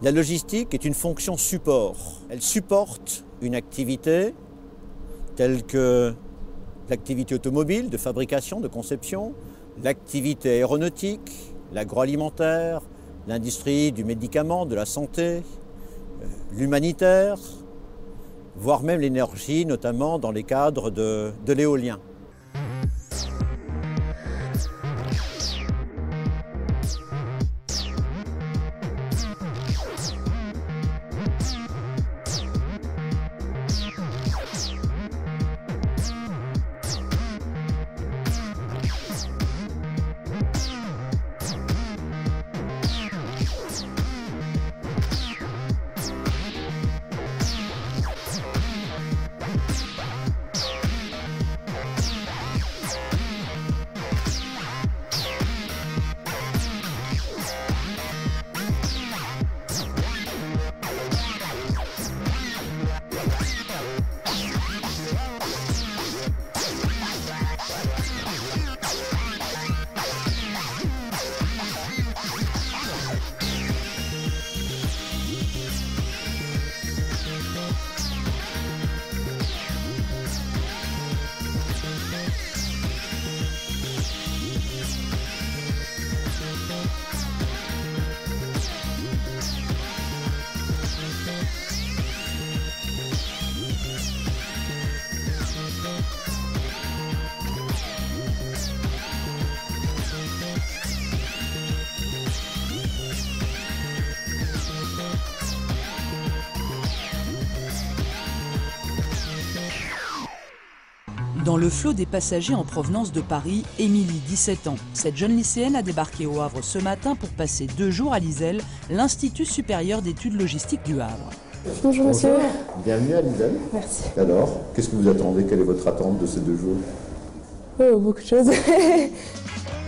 La logistique est une fonction support. Elle supporte une activité telle que l'activité automobile, de fabrication, de conception, l'activité aéronautique, l'agroalimentaire, l'industrie du médicament, de la santé, l'humanitaire, voire même l'énergie, notamment dans les cadres de l'éolien. Dans le flot des passagers en provenance de Paris, Émilie, 17 ans. Cette jeune lycéenne a débarqué au Havre ce matin pour passer 2 jours à l'ISEL, l'Institut supérieur d'études logistiques du Havre. Bonjour monsieur. Bienvenue à l'ISEL. Merci. Alors, qu'est-ce que vous attendez? Quelle est votre attente de ces 2 jours? Oh, beaucoup de choses.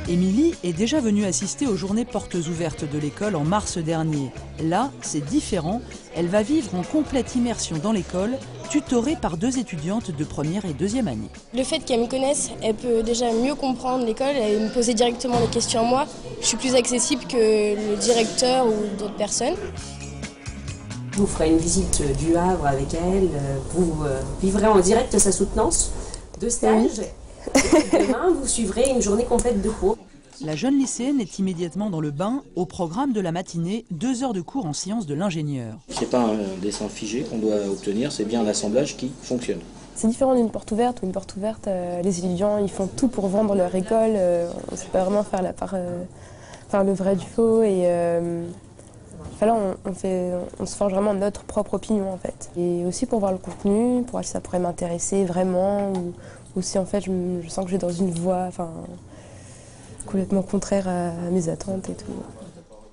Émilie est déjà venue assister aux journées portes ouvertes de l'école en mars dernier. Là, c'est différent. Elle va vivre en complète immersion dans l'école, tutorée par 2 étudiantes de première et deuxième année. Le fait qu'elle me connaisse, elle peut déjà mieux comprendre l'école et me poser directement les questions à moi. Je suis plus accessible que le directeur ou d'autres personnes. Vous ferez une visite du Havre avec elle, vous vivrez en direct sa soutenance de stage. Et demain, vous suivrez une journée complète de cours. La jeune lycéenne est immédiatement dans le bain. Au programme de la matinée, 2 heures de cours en sciences de l'ingénieur. Ce n'est pas un dessin figé qu'on doit obtenir, c'est bien un assemblage qui fonctionne. C'est différent d'une porte ouverte. Une porte ouverte, les étudiants ils font tout pour vendre leur école. On ne sait pas vraiment faire le vrai du faux. Et là, on se forge vraiment notre propre opinion en fait. Et aussi pour voir le contenu, pour voir si ça pourrait m'intéresser vraiment. Ou si en fait je sens que je vais dans une voie complètement contraire à mes attentes et tout.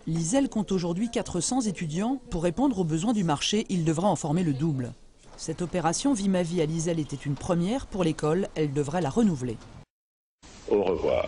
L'ISEL compte aujourd'hui 400 étudiants. Pour répondre aux besoins du marché, il devra en former le double. Cette opération Vie ma vie à l'ISEL était une première pour l'école. Elle devrait la renouveler. Au revoir.